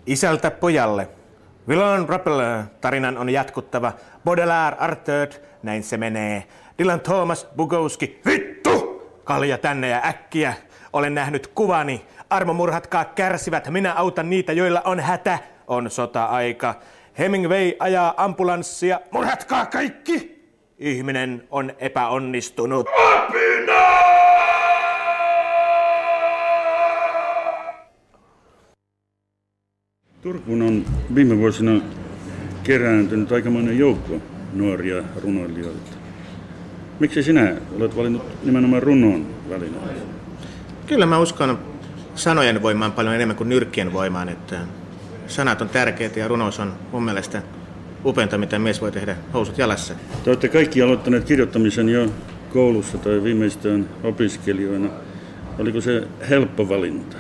Isältä pojalle. Willon Rappel-tarinan on jatkuttava. Baudelaire Arthur, näin se menee. Dylan Thomas Bukowski, vittu! Kalja tänne ja äkkiä. Olen nähnyt kuvani. Armomurhatkaa kärsivät, minä autan niitä, joilla on hätä. On sota-aika. Hemingway ajaa ambulanssia. Murhatkaa kaikki! Ihminen on epäonnistunut. Apina! Turkuun on viime vuosina kerääntynyt aikamoinen joukko nuoria runoilijoita. Miksi sinä olet valinnut nimenomaan runon välineen? Kyllä mä uskon sanojen voimaan paljon enemmän kuin nyrkkien voimaan. Että sanat on tärkeitä ja runous on mun mielestä upeinta, mitä mies voi tehdä housut jalassa. Te olette kaikki aloittaneet kirjoittamisen jo koulussa tai viimeistään opiskelijoina. Oliko se helppo valinta?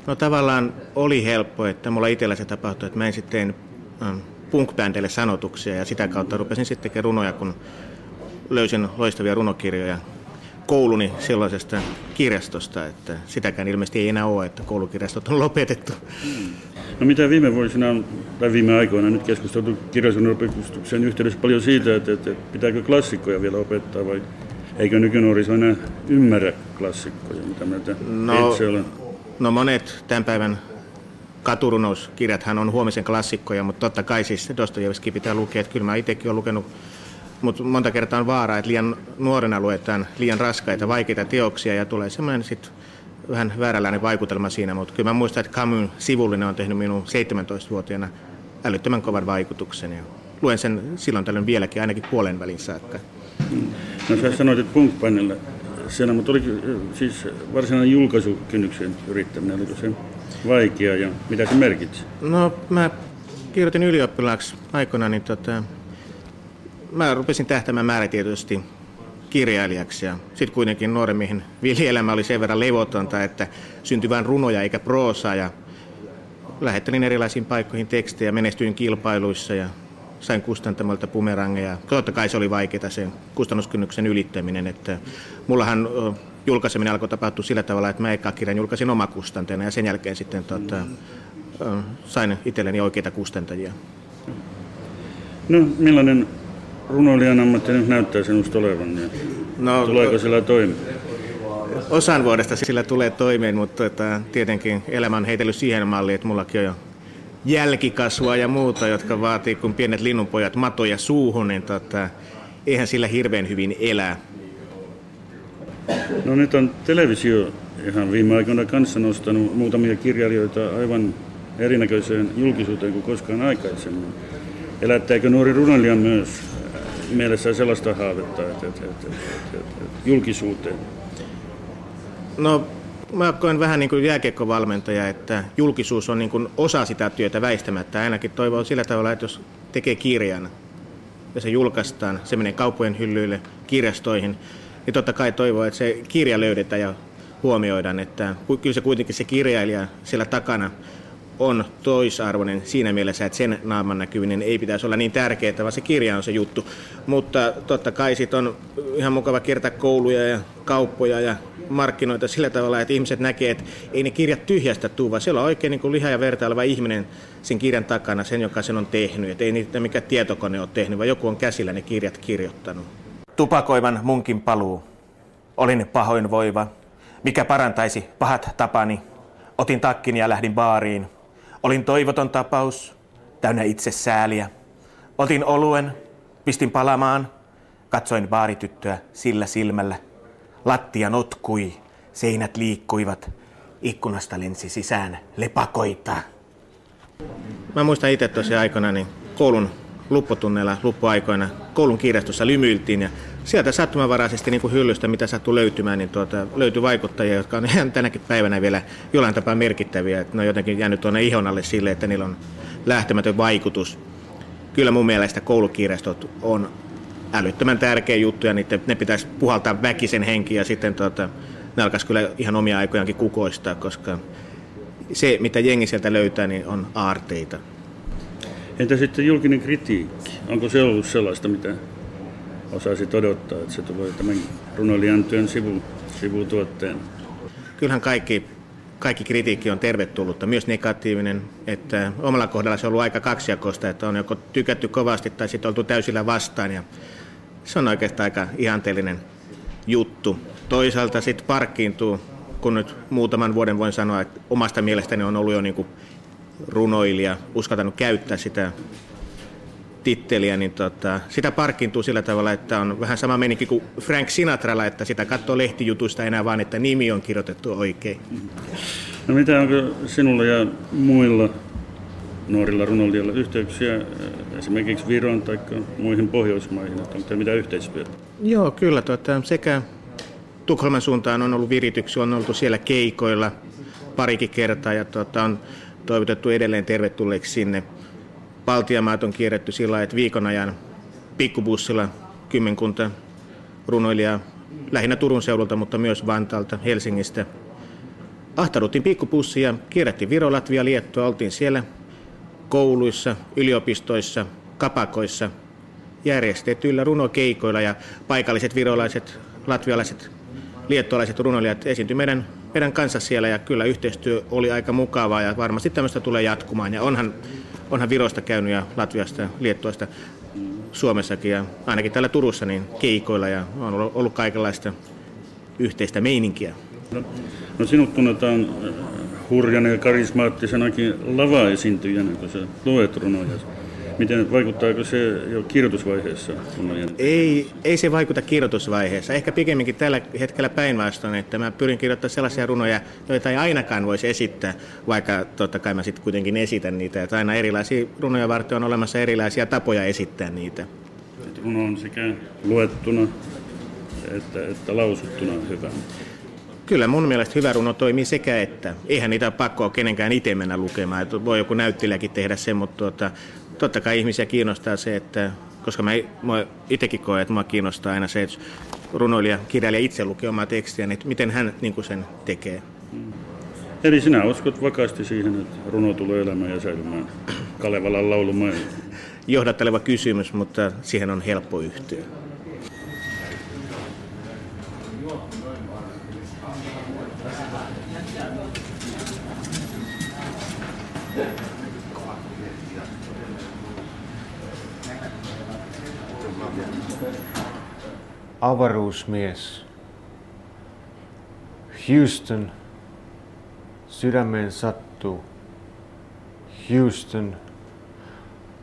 No tavallaan oli helppo, että mulla itsellä se tapahtui, että mä ensin tein punk-bändeille sanotuksia ja sitä kautta rupesin sitten tekemään runoja, kun löysin loistavia runokirjoja kouluni silloisesta kirjastosta, että sitäkään ilmeisesti ei enää ole, että koulukirjastot on lopetettu. No mitä viime vuosina tai viime aikoina nyt keskusteltu kirjallisuuden opetuksen yhteydessä paljon siitä, että pitääkö klassikkoja vielä opettaa vai eikö nykynuoriso enää ymmärrä klassikkoja, mitä mieltä itse olen? No monet tämän päivän katurunouskirjathan on huomisen klassikkoja, mutta totta kai siis Dostojevski pitää lukea, että kyllä mä itsekin olen lukenut, mutta monta kertaa on vaara, että liian nuorena luetaan liian raskaita, vaikeita teoksia ja tulee semmoinen sitten vähän vääränlainen vaikutelma siinä, mutta kyllä mä muistan, että Camus sivullinen on tehnyt minun 17-vuotiaana älyttömän kovan vaikutuksen ja luen sen silloin tällöin vieläkin ainakin puolen välin saakka. No sä sanoit, että punk-bändillä siellä, mutta oliko siis varsinainen julkaisukynnyksen yrittäminen, oliko se vaikea ja mitä se merkitsi? No mä kirjoitin ylioppilaaksi aikoinaan, niin mä rupesin tähtämään määrätietoisesti kirjailijaksi ja sitten kuitenkin nuoren miehen viljelämä oli sen verran levotonta, että syntyi vain runoja eikä proosaa ja lähettelin erilaisiin paikkoihin tekstejä, menestyin kilpailuissa ja sain kustantamolta bumerangeja. Totta kai se oli vaikeaa se kustannuskynnyksen ylittäminen, että mullahan julkaiseminen alkoi tapahtua sillä tavalla, että mä eka kirjan julkaisin omakustanteena ja sen jälkeen sitten sain itselleni oikeita kustantajia. No millainen runoilijan ammatti nyt näyttää sinusta olevan ja tuleeko sillä toimeen? Osan vuodesta sillä tulee toimeen, mutta tietenkin elämä on heitellyt siihen malliin, että mullakin on jo jälkikasvua ja muuta, jotka vaatii kuin pienet linnunpojat matoja suuhun, niin eihän sillä hirveän hyvin elää. No nyt on televisio ihan viime aikoina kanssa nostanut muutamia kirjailijoita aivan erinäköiseen julkisuuteen kuin koskaan aikaisemmin. Elättääkö nuori runoilija myös mielessään sellaista haavetta, että julkisuuteen? No mä koen vähän niin kuin jääkiekkovalmentaja, että julkisuus on niin kuin osa sitä työtä väistämättä. Ainakin toivoo sillä tavalla, että jos tekee kirjan ja se julkaistaan, se menee kauppojen hyllyille, kirjastoihin, niin totta kai toivoo, että se kirja löydetään ja huomioidaan, että kyllä se kuitenkin se kirjailija siellä takana on toisarvoinen siinä mielessä, että sen naaman näkyminen ei pitäisi olla niin tärkeää, vaan se kirja on se juttu. Mutta totta kai sit on ihan mukava kiertää kouluja ja kauppoja ja markkinoita sillä tavalla, että ihmiset näkee, että ei ne kirjat tyhjästä tule, vaan siellä on oikein niin kuin liha ja verta oleva ihminen sen kirjan takana, sen joka sen on tehnyt. Että ei niitä mikään tietokone ole tehnyt, vaan joku on käsillä ne kirjat kirjoittanut. Tupakoivan munkin paluu. Olin pahoinvoiva. Mikä parantaisi pahat tapani? Otin takkin ja lähdin baariin. Olin toivoton tapaus, täynnä itsesääliä. Otin oluen, pistin palamaan. Katsoin baarityttöä sillä silmällä. Lattia notkui, seinät liikkuivat. Ikkunasta lensi sisään lepakoita. Mä muistan itse tosiaan aikoina niin koulun luppotunneilla, luppuaikoina, koulun kirjastossa lymyiltiin ja sieltä sattumanvaraisesti niin kuin hyllystä, mitä sattui löytymään, niin löytyi vaikuttajia, jotka on ihan tänäkin päivänä vielä jollain tapaa merkittäviä. Että ne on jotenkin jäänyt tuonne ihon alle sille, että niillä on lähtemätön vaikutus. Kyllä mun mielestä koulukirjastot on älyttömän tärkeä juttu ja ne pitäisi puhaltaa väkisen henki ja sitten ne alkaisi kyllä ihan omia aikojaankin kukoistaa, koska se, mitä jengi sieltä löytää, niin on aarteita. Entä sitten julkinen kritiikki? Onko se ollut sellaista, mitä osaisit odottaa, että se tulee tämän runoilijan työn sivutuotteen? Kyllähän kaikki kritiikki on tervetullutta, myös negatiivinen. Että omalla kohdalla se on ollut aika kaksijakoista, että on joko tykätty kovasti tai sitten oltu täysillä vastaan. Ja se on oikeastaan aika ihanteellinen juttu. Toisaalta sitten parkkiintuu, kun nyt muutaman vuoden voin sanoa, että omasta mielestäni on ollut jo niin kuin runoilija, uskaltanut käyttää sitä titteliä, niin sitä parkkiintuu sillä tavalla, että on vähän sama meininki kuin Frank Sinatralla, että sitä katsoo lehtijutuista enää vaan, että nimi on kirjoitettu oikein. No mitä onko sinulla ja muilla nuorilla runoilijoilla yhteyksiä esimerkiksi Viron tai muihin Pohjoismaihin? Onko teillä mitään yhteistyötä? Joo, kyllä. Sekä Tukholman suuntaan on ollut virityksiä, on oltu siellä keikoilla parikin kertaa ja on toivotettu edelleen tervetulleeksi sinne. Baltiamaat on kierretty sillä lailla, että viikon ajan pikkubussilla kymmenkunta runoilijaa lähinnä Turun seudulta, mutta myös Vantaalta, Helsingistä. Ahtauduttiin pikkubussia ja kierrättiin Viro, Latvia, Liettua. Oltiin siellä kouluissa, yliopistoissa, kapakoissa, järjestetyillä runokeikoilla ja paikalliset virolaiset, latvialaiset, liettualaiset runoilijat esiintyi meidän kanssa siellä ja kyllä yhteistyö oli aika mukavaa ja varmasti tämmöistä tulee jatkumaan ja onhan Virosta käynyt ja Latviasta ja Liettuasta Suomessakin ja ainakin täällä Turussa niin keikoilla ja on ollut kaikenlaista yhteistä meininkiä. No sinut tunnetaan hurjana ja karismaattisenakin lava-esiintyjänä, kun sä luet runoja. Miten vaikuttaako se jo kirjoitusvaiheessa? Ei se vaikuta kirjoitusvaiheessa. Ehkä pikemminkin tällä hetkellä päinvastoin, että mä pyrin kirjoittamaan sellaisia runoja, joita ei ainakaan voisi esittää, vaikka totta kai mä sitten kuitenkin esitän niitä. Että aina erilaisia runoja varten on olemassa erilaisia tapoja esittää niitä. Että runo on sekä luettuna että lausuttuna hyvä. Kyllä mun mielestä hyvä runo toimii sekä että. Eihän niitä ole pakkoa kenenkään itse mennä lukemaan. Että voi joku näyttelijäkin tehdä sen, mutta totta kai ihmisiä kiinnostaa se, että koska mä itsekin koen, että mua kiinnostaa aina se, että runoilija, kirjailija itse lukee omaa tekstiä, niin miten hän niin kuin sen tekee. Eli sinä uskot vakaasti siihen, että runo tulee elämään ja säilymään Kalevalan laulumaan? Johdatteleva kysymys, mutta siihen on helppo yhtyä. Avaruusmies. Houston, sydämeen sattuu. Houston,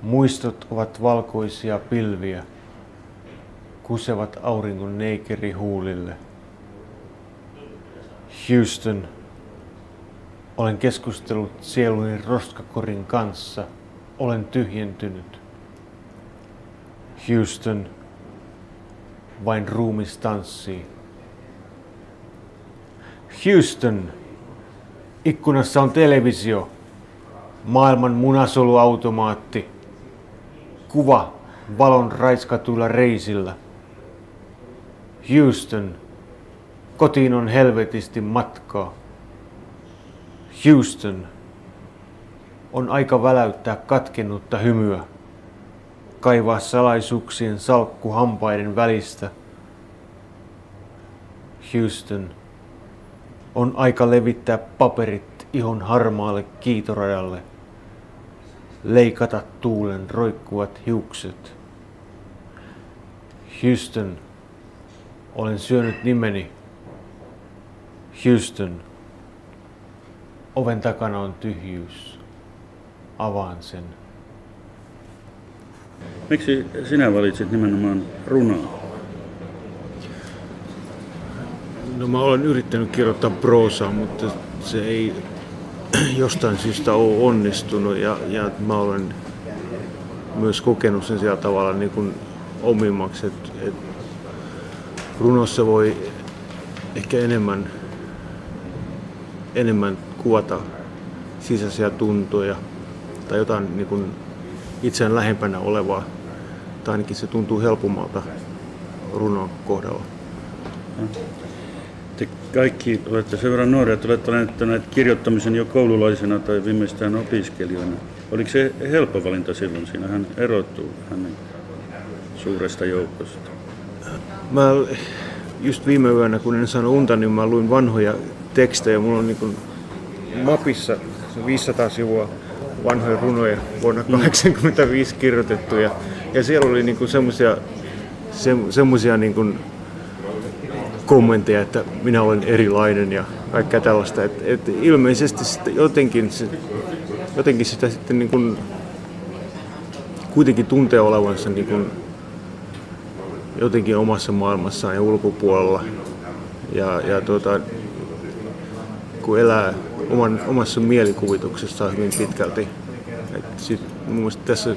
muistot ovat valkoisia pilviä, kusevat auringon neikerihuulille. Houston, olen keskustellut sieluni roskakorin kanssa, olen tyhjentynyt. Houston, vain ruumis tanssii. Houston, ikkunassa on televisio, maailman munasoluautomaatti, kuva valon raiskatuilla reisillä. Houston, kotiin on helvetisti matkaa. Houston, On aika väläyttää katkennutta hymyä, kaivaa salaisuuksien salkku hampaiden välistä. Houston, on aika levittää paperit ihon harmaalle kiitoradalle, leikata tuulen roikkuvat hiukset. Houston, olen syönyt nimeni. Houston, oven takana on tyhjyys. Avaan sen. Miksi sinä valitsit nimenomaan runoa? No mä olen yrittänyt kirjoittaa proosaa, mutta se ei jostain syystä ole onnistunut ja mä olen myös kokenut sen sillä tavalla niin kuin omimmaksi, että runossa voi ehkä enemmän kuvata sisäisiä tuntoja tai jotain niin kuin itseään lähempänä olevaa, tai ainakin se tuntuu helpommalta runon kohdalla. Te kaikki olette sen verran nuoria, että olette aloittaneet kirjoittamisen jo koululaisena tai viimeistään opiskelijana. Oliko se helppo valinta silloin? Siinähän erottuu hänen suuresta joukosta. Mä just viime yönä, kun en saanut unta, niin mä luin vanhoja tekstejä. Mulla on niin kuin mapissa 500 sivua vanhoja runoja vuonna 1985 kirjoitettuja. Ja siellä oli niin kuin semmoisia niin kuin kommentteja, että minä olen erilainen ja kaikkea tällaista. Et ilmeisesti sitten jotenkin sitä sitten niin kuin kuitenkin tuntee olevansa niin kuin jotenkin omassa maailmassaan ja ulkopuolella. Ja kun elää omassa mielikuvituksessaan hyvin pitkälti. Mun mielestä tässä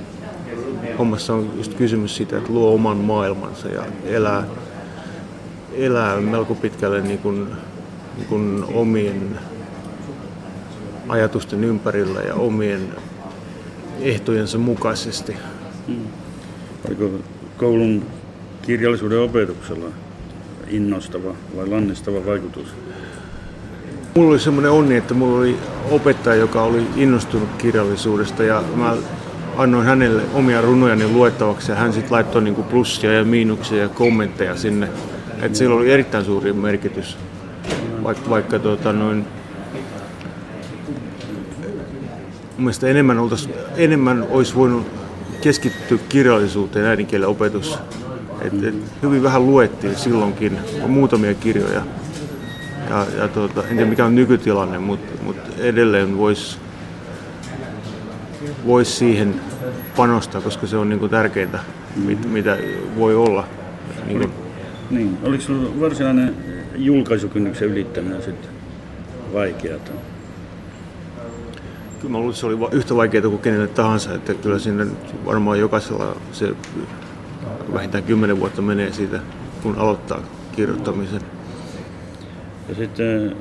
hommassa on just kysymys siitä, että luo oman maailmansa ja elää melko pitkälle niin kuin omien ajatusten ympärillä ja omien ehtojensa mukaisesti. Oliko koulun kirjallisuuden opetuksella innostava vai lannistava vaikutus? Mulla oli semmoinen onni, että mulla oli opettaja, joka oli innostunut kirjallisuudesta ja mä annoin hänelle omia runojani luettavaksi ja hän sitten laittoi niinku plussia ja miinuksia ja kommentteja sinne. Et sillä oli erittäin suuri merkitys, vaikka mun mielestä enemmän olisi voinut keskittyä kirjallisuuteen äidinkielen opetus. Hyvin vähän luettiin silloinkin, muutamia kirjoja. En tiedä mikä on nykytilanne, mutta edelleen voisi siihen panostaa, koska se on niinku tärkeintä, mitä voi olla. Niin. Oliko sinulla varsinainen julkaisukynnyksen ylittäminen sitten vaikeaa? Kyllä mä luulen, että se oli yhtä vaikeaa kuin kenelle tahansa, että kyllä siinä varmaan jokaisella se vähintään 10 vuotta menee siitä, kun aloittaa kirjoittamisen. Ja sitten,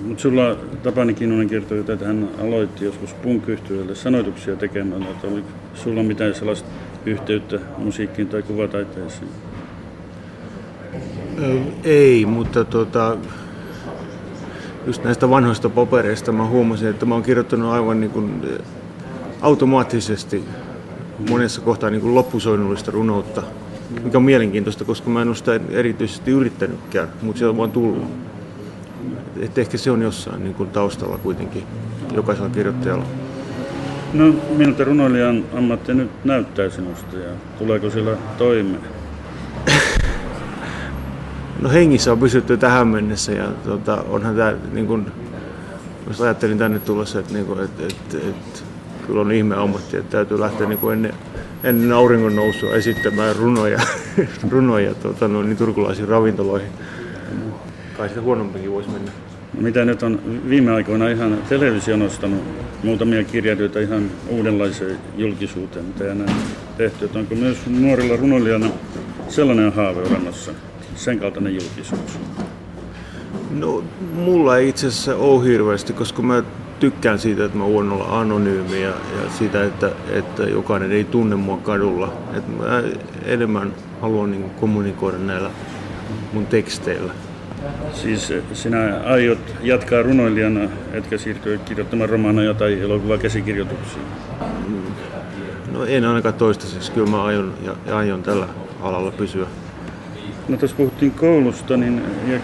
mutta sulla Tapani Kinnunen kertoi, että hän aloitti joskus punk-yhtyeelle sanoituksia tekemällä, että oliko sulla mitään sellaista yhteyttä musiikkiin tai kuvataiteeseen? Ei, mutta just näistä vanhoista papereista mä huomasin, että mä oon kirjoittanut aivan niin kuin automaattisesti monessa kohtaa niin kuin loppusoinnullista runoutta, mikä on mielenkiintoista, koska mä en ole sitä erityisesti yrittänytkään, mutta se on vaan tullut. Et ehkä se on jossain niin kuin taustalla kuitenkin jokaisella kirjoittajalla. No, miltä runoilijan ammatti nyt näyttää sinusta ja tuleeko sillä toimeen? No hengissä on pysytty tähän mennessä ja onhan tämä, niin kun, jos ajattelin tänne tulossa, että kyllä on ihme ammatti, että täytyy lähteä niin ennen auringon nousua esittämään runoja niin turkulaisiin ravintoloihin. Kai sitä huonompikin voisi mennä. No, mitä nyt on viime aikoina ihan televisio nostanut muutamia kirjailijoita ihan uudenlaiseen julkisuuteen, mitä ei enää tehty. Että onko myös nuorilla runoilijana sellainen haave olemassa? Sen kaltainen julkisuus? No, mulla ei itse asiassa ole hirveästi, koska mä tykkään siitä, että mä voin olla anonyymi ja siitä, että jokainen ei tunne mua kadulla. Että mä enemmän haluan niin kommunikoida näillä mun teksteillä. Siis sinä aiot jatkaa runoilijana, etkä siirtyä kirjoittamaan romaaneja tai elokuvakäsikirjoituksia? No en ainakaan toistaiseksi. Kyllä mä aion tällä alalla pysyä. No tuossa puhuttiin koulusta ja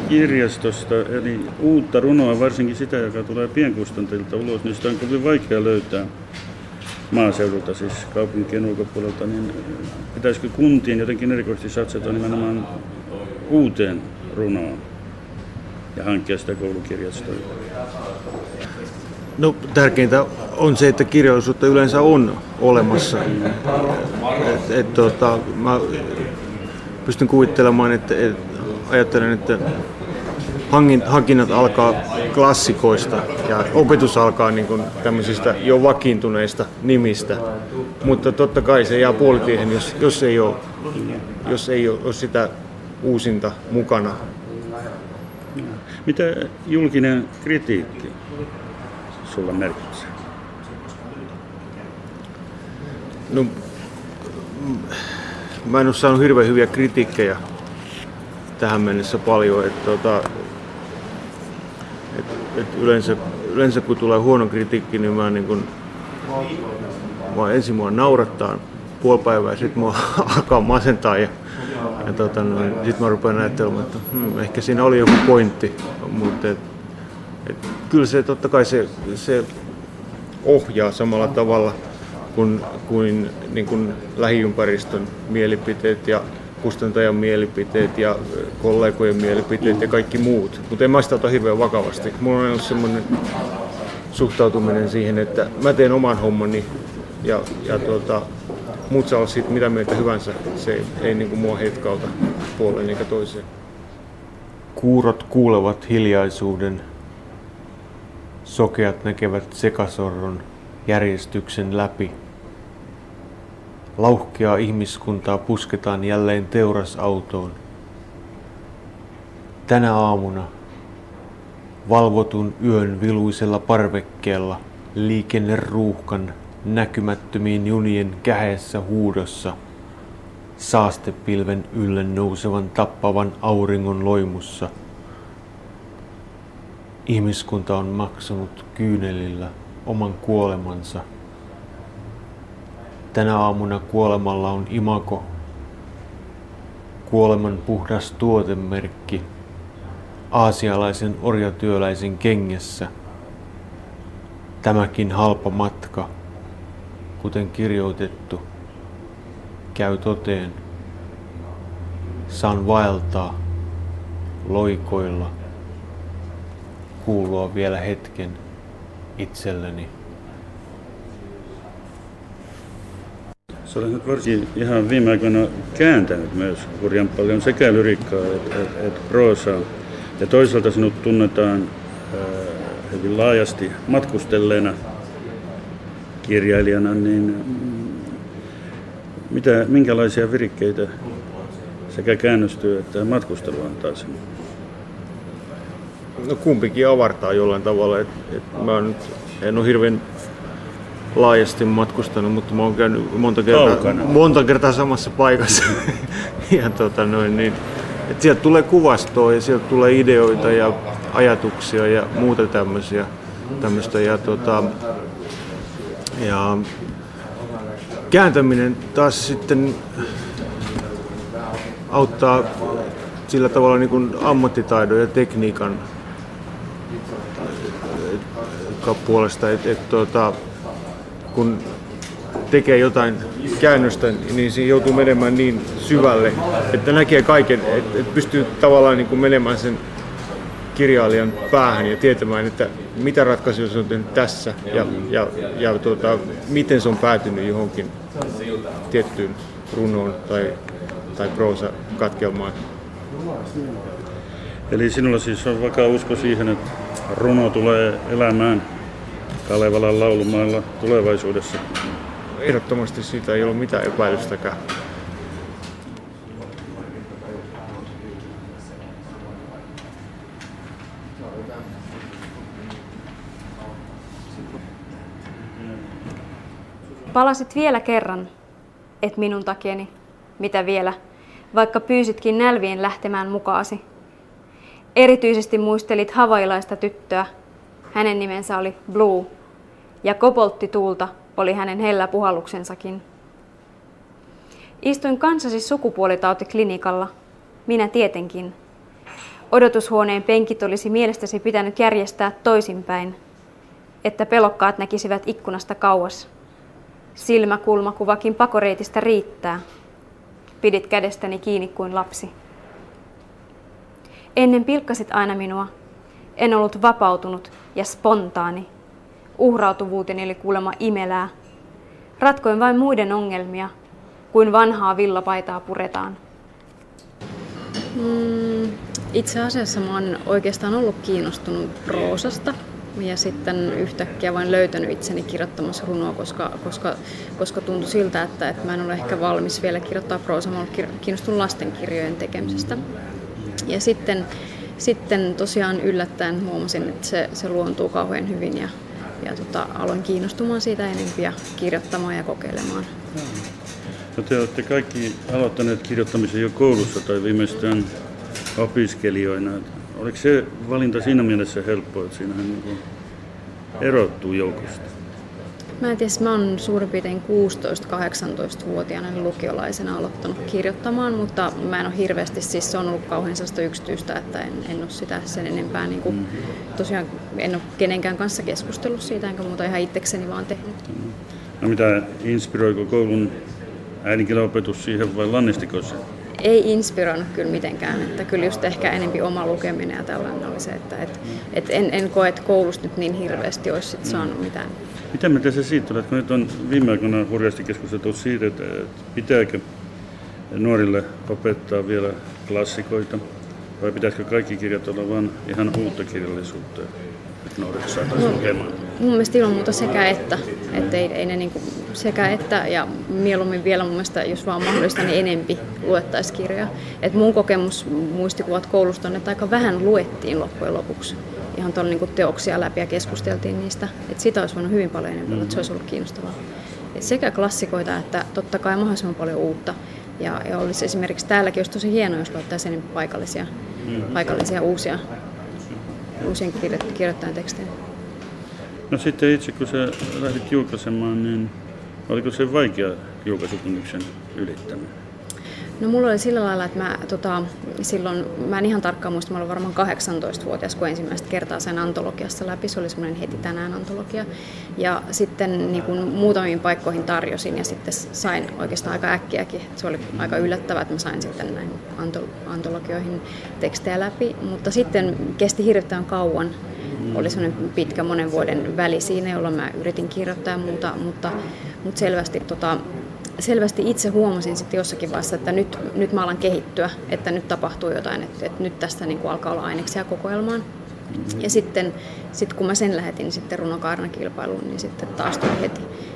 kirjastosta, eli uutta runoa, varsinkin sitä, joka tulee pienkustanteilta ulos, niin sitä on kovin vaikea löytää maaseudulta, siis kaupunkien ulkopuolelta, niin pitäisikö kuntien jotenkin erikoisesti satsata nimenomaan uuteen runoon ja hankkia sitä koulukirjastoa? No tärkeintä on se, että kirjallisuutta yleensä on olemassa. Mä pystyn kuvittelemaan, että ajattelen, että hankinnat alkaa klassikoista ja opetus alkaa niin kuin tämmöisistä jo vakiintuneista nimistä. Mutta totta kai se jää puolitiehen, jos ei ole sitä uusinta mukana. Mitä julkinen kritiikki sulla merkitsee? No, mä en ole saanut hirveän hyviä kritiikkejä tähän mennessä paljon. Yleensä kun tulee huono kritiikki, niin ensin mua naurattaa puoli päivää, sitten mua alkaa masentaa ja sitten mä rupean ajattelemaan, että ehkä siinä oli joku pointti, mutta kyllä se totta kai se ohjaa samalla tavalla kuin lähiympäristön mielipiteet ja kustantajan mielipiteet ja kollegojen mielipiteet ja kaikki muut. Mutta en mä sitä ota hirveän vakavasti. Mulla on ollut semmoinen suhtautuminen siihen, että mä teen oman hommani ja muut saa olla siitä mitä mieltä hyvänsä. Se ei niin kuin mua hetkauta puoleen eikä toiseen. Kuurot kuulevat hiljaisuuden. Sokeat näkevät sekasorron järjestyksen läpi. Lauhkeaa ihmiskuntaa pusketaan jälleen teurasautoon. Tänä aamuna valvotun yön viluisella parvekkeella liikenneruuhkan näkymättömiin junien käheessä huudossa, saastepilven ylle nousevan tappavan auringon loimussa. Ihmiskunta on maksanut kyynelillä oman kuolemansa. Tänä aamuna kuolemalla on imago, kuoleman puhdas tuotemerkki, aasialaisen orjatyöläisen kengessä. Tämäkin halpa matka, kuten kirjoitettu, käy toteen. Saan vaeltaa, loikoilla, kuulua vielä hetken itselleni. Sä olet nyt varsin ihan viime aikoina kääntänyt myös hurjan paljon sekä lyriikkaa että proosaa. Ja toisaalta sinut tunnetaan hyvin laajasti matkustelleena kirjailijana, niin minkälaisia virikkeitä sekä käännöstyö että matkustelu antaa sinulle? No kumpikin avartaa jollain tavalla. En ole hirveän laajasti matkustanut, mutta mä oon käynyt monta kertaa samassa paikassa. Ja sieltä tulee kuvastoa ja sieltä tulee ideoita ja ajatuksia ja muuta tämmöistä. Ja kääntäminen taas sitten auttaa sillä tavalla niin kuin ammattitaidon ja tekniikan puolesta, että kun tekee jotain käännöstä, niin siinä joutuu menemään niin syvälle, että näkee kaiken, että pystyy tavallaan niin kuin menemään sen kirjailijan päähän ja tietämään, että mitä ratkaisuja se on tehnyt tässä ja miten se on päätynyt johonkin tiettyyn runoon tai proosakatkelmaan. Eli sinulla siis on vakaa usko siihen, että runo tulee elämään Kalevalan laulumailla tulevaisuudessa? Ehdottomasti siitä ei ole mitään epäilystäkään. Palasit vielä kerran, et minun takieni, mitä vielä, vaikka pyysitkin nälvien lähtemään mukaasi. Erityisesti muistelit havailaista tyttöä. Hänen nimensä oli Blue, ja kobolttituulta oli hänen hellä puhalluksensakin. Istuin kanssasi sukupuolitautiklinikalla, minä tietenkin. Odotushuoneen penkit olisi mielestäsi pitänyt järjestää toisinpäin, että pelokkaat näkisivät ikkunasta kauas. Silmäkulmakuvakin pakoreitistä riittää. Pidit kädestäni kiinni kuin lapsi. Ennen pilkkasit aina minua. En ollut vapautunut ja spontaani. Uhrautuvuuteni oli kuulemma imelää. Ratkoin vain muiden ongelmia, kuin vanhaa villapaitaa puretaan. Itse asiassa mä oon oikeastaan ollut kiinnostunut proosasta ja sitten yhtäkkiä vain löytänyt itseni kirjoittamassa runoa, koska tuntui siltä, että mä en ole ehkä valmis vielä kirjoittaa proosaa. Mä olen kiinnostunut lastenkirjojen tekemisestä. Ja sitten tosiaan yllättäen huomasin, että se luontuu kauhean hyvin ja aloin kiinnostumaan siitä enemmän ja kirjoittamaan ja kokeilemaan. No te olette kaikki aloittaneet kirjoittamisen jo koulussa tai viimeistään opiskelijoina. Oliko se valinta siinä mielessä helppoa, että siinähän niin erottuu joukosta? Mä en tiedä, mä oon suurin piirtein 16-18-vuotiaana lukiolaisena aloittanut kirjoittamaan, mutta mä en ole hirveästi, siis se on ollut kauhean sellaista yksityistä, että en ole sitä sen enempää, niin kuin, tosiaan en ole kenenkään kanssa keskustellut siitä, enkä muuta ihan itsekseni vaan tehnyt. No mitä inspiroiko koulun äidinkielenopetus siihen vai lannistiko se? Ei inspiroinut kyllä mitenkään, että kyllä just ehkä enemmän oma lukeminen ja tällainen oli se, että en koe, että koulusta nyt niin hirveästi olisi sit saanut mitään. Mitä mieltä se siitä tulee, että nyt on viime aikoina hurjasti keskusteltu siitä, että pitääkö nuorille opettaa vielä klassikoita vai pitäisikö kaikki kirjat olla vain ihan uutta kirjallisuutta, että nuoret saataisiin lukemaan? Mun mielestä ilman muuta sekä että ei ne niinku sekä että ja mieluummin vielä mun mielestä, jos vaan mahdollista, niin enempi luettaisiin kirjoja. Et mun kokemus muistikuvat koulusta on, että aika vähän luettiin loppujen lopuksi ihan tuolla niinku teoksia läpi ja keskusteltiin niistä. Et sitä olisi voinut hyvin paljon enemmän, että se olisi ollut kiinnostavaa. Et sekä klassikoita että totta kai mahdollisimman paljon uutta. Ja olisi esimerkiksi täälläkin olisi tosi hienoa, jos luettaisiin enemmän paikallisia uusien kirjoittajan tekstejä. No sitten itse kun sä lähdit julkaisemaan, niin oliko se vaikea julkaisukynnyksen ylittäminen? No mulla oli sillä lailla, että mä en ihan tarkkaan muista, mä olin varmaan 18-vuotias, kun ensimmäistä kertaa sain antologiassa läpi. Se oli semmoinen heti tänään antologia. Ja sitten niin kun muutamiin paikkoihin tarjosin ja sitten sain oikeastaan aika äkkiäkin. Se oli aika yllättävää, että mä sain sitten näihin antologioihin tekstejä läpi. Mutta sitten kesti hirveän kauan. Oli semmoinen pitkä monen vuoden väli siinä, jolloin mä yritin kirjoittaa ja muuta, mutta selvästi itse huomasin sitten jossakin vaiheessa, että nyt mä alan kehittyä, että nyt tapahtuu jotain, että nyt tästä niin kuin alkaa olla aineksia kokoelmaan. Ja sitten kun mä sen lähetin sitten runokaarnakilpailuun, niin sitten taas tuli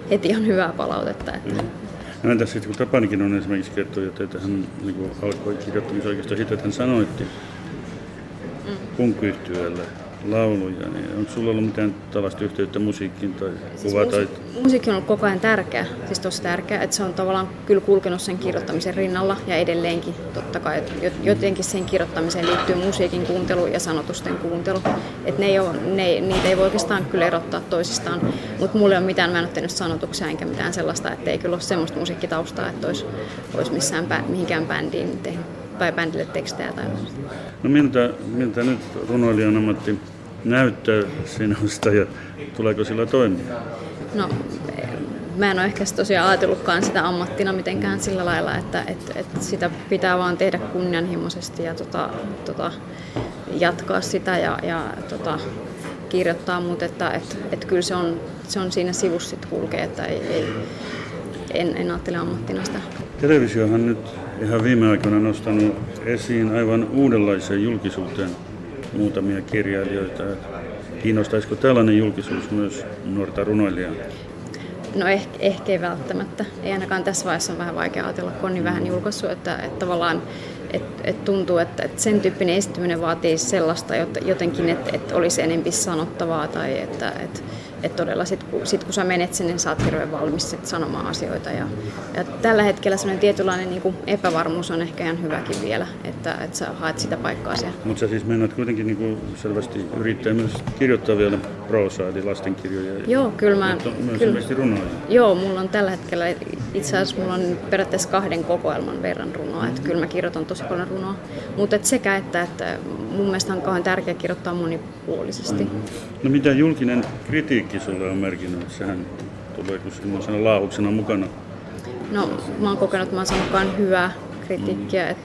heti ihan hyvää palautetta. Että. No entäs sitten kun Tapanikin on esimerkiksi kertoi, että hän niin alkoi kirjoittamisen oikeastaan siitä, että hän sanoitti punk-yhtyeelle lauluja, niin onko sulla ollut mitään tällaista yhteyttä musiikkiin tai kuvataitoon? Musiikki on ollut koko ajan tärkeä, siis tosi tärkeä, että se on tavallaan kyllä kulkenut sen kirjoittamisen rinnalla ja edelleenkin totta kai, että jotenkin sen kirjoittamiseen liittyy musiikin kuuntelu ja sanotusten kuuntelu, että niitä ei voi oikeastaan kyllä erottaa toisistaan, mutta mulla ei ole mitään, mä en ole tehnyt sanotuksia enkä mitään sellaista, että ei kyllä ole semmoista musiikkitaustaa, että olisi mihinkään bändiin tehnyt tai bändille tekstejä tai muuta. No miltä nyt runoilijan ammatti näyttää sinusta ja tuleeko sillä toimia? No mä en ole ehkä tosiaan ajatellutkaan sitä ammattina mitenkään sillä lailla, että sitä pitää vaan tehdä kunnianhimoisesti ja jatkaa sitä ja kirjoittaa, mutta että kyllä se on siinä sivussa sit kulkee, että en ajattele ammattina sitä. Televisiohan nyt ihan viime aikoina nostanut esiin aivan uudenlaiseen julkisuuteen muutamia kirjailijoita. Kiinnostaisiko tällainen julkisuus myös nuorta runoilijaa? No ehkä ei välttämättä. Ei ainakaan tässä vaiheessa on vähän vaikea ajatella, kun on niin vähän julkaissut, että tavallaan tuntuu, että sen tyyppinen esiintyminen vaatii sellaista jotenkin, että olisi enemmän sanottavaa tai että todella sit kun sä menet sinne, niin sä oot hirveän valmis sit sanomaan asioita. Ja tällä hetkellä sellainen tietynlainen niin kuin epävarmuus on ehkä ihan hyväkin vielä, että sä haet sitä paikkaa siellä. Mutta sä siis meinaat kuitenkin niin kuin selvästi yrittää myös kirjoittaa vielä proosaa, eli lastenkirjoja. Joo, kyllä mä... Myös ilmeisesti runoja. Joo, mulla on tällä hetkellä, itse asiassa mulla on periaatteessa 2 kokoelman verran runoa, että kyllä mä kirjoitan tosi paljon runoa. Mutta sekä että mun mielestä on kauhean tärkeää kirjoittaa monipuolisesti. No mitä julkinen kritiikki sulle on merkinnyt? Sehän tulee semmoisena laahuksena mukana. No mä oon kokenut, että mä oon saanut hyvää kritiikkiä.